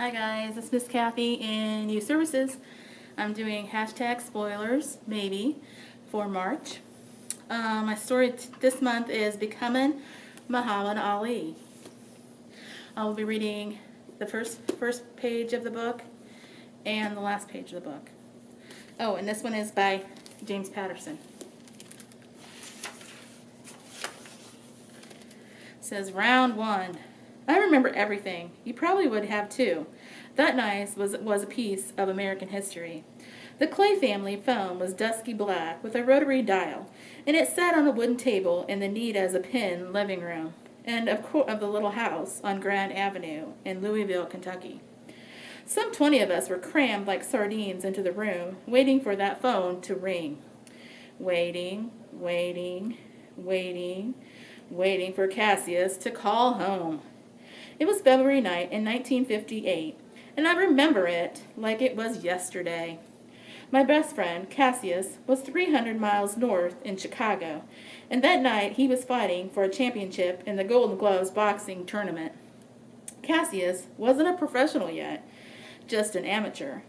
Hi guys, it's Miss Kathy in Youth Services. I'm doing hashtag spoilers, maybe, for March. My story this month is Becoming Muhammad Ali. I will be reading the first page of the book and the last page of the book. Oh, and this one is by James Patterson. It says, Round 1. I remember everything. You probably would have too. That night was a piece of American history. The Clay family phone was dusky black with a rotary dial, and it sat on a wooden table in the neat-as-a-pin living room of the little house on Grand Avenue in Louisville, Kentucky. Some 20 of us were crammed like sardines into the room, waiting for that phone to ring. Waiting for Cassius to call home. It was February night in 1958, and I remember it like it was yesterday. My best friend, Cassius, was 300 miles north in Chicago, and that night he was fighting for a championship in the Golden Gloves boxing tournament. Cassius wasn't a professional yet, just an amateur.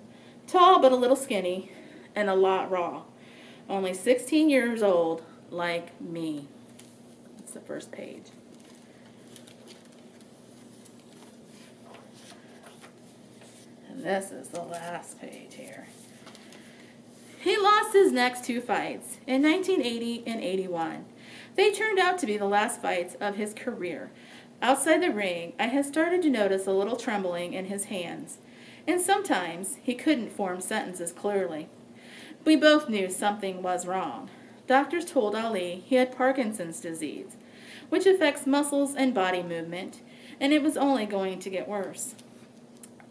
Tall but a little skinny, and a lot raw. Only 16 years old, like me. That's the first page. And this is the last page here. He lost his next two fights in 1980 and 81. They turned out to be the last fights of his career. Outside the ring, I had started to notice a little trembling in his hands, and sometimes he couldn't form sentences clearly. We both knew something was wrong. Doctors told Ali he had Parkinson's disease, which affects muscles and body movement, and it was only going to get worse.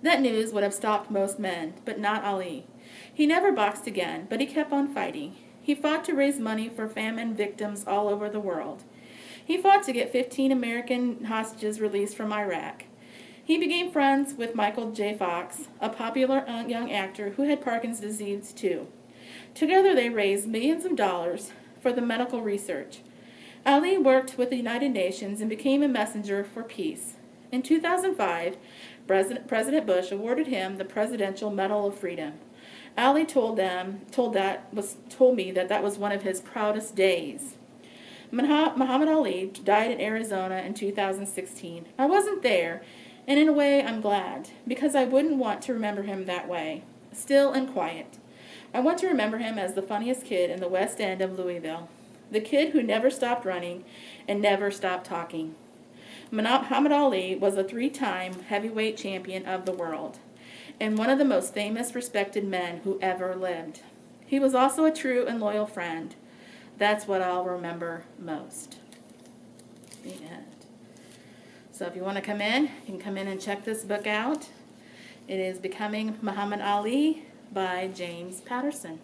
That news would have stopped most men, but not Ali. He never boxed again, but he kept on fighting. He fought to raise money for famine victims all over the world. He fought to get 15 American hostages released from Iraq. He became friends with Michael J. Fox, a popular young actor who had Parkinson's disease too. Together they raised millions of dollars for the medical research. Ali worked with the United Nations and became a messenger for peace. In 2005, President Bush awarded him the Presidential Medal of Freedom. Ali told me that was one of his proudest days. Muhammad Ali died in Arizona in 2016. I wasn't there, and in a way I'm glad, because I wouldn't want to remember him that way, still and quiet. I want to remember him as the funniest kid in the West End of Louisville, the kid who never stopped running and never stopped talking. Muhammad Ali was a 3-time heavyweight champion of the world, and one of the most famous, respected men who ever lived. He was also a true and loyal friend. That's what I'll remember most. The end. So if you want to come in, you can come in and check this book out. It is Becoming Muhammad Ali by James Patterson.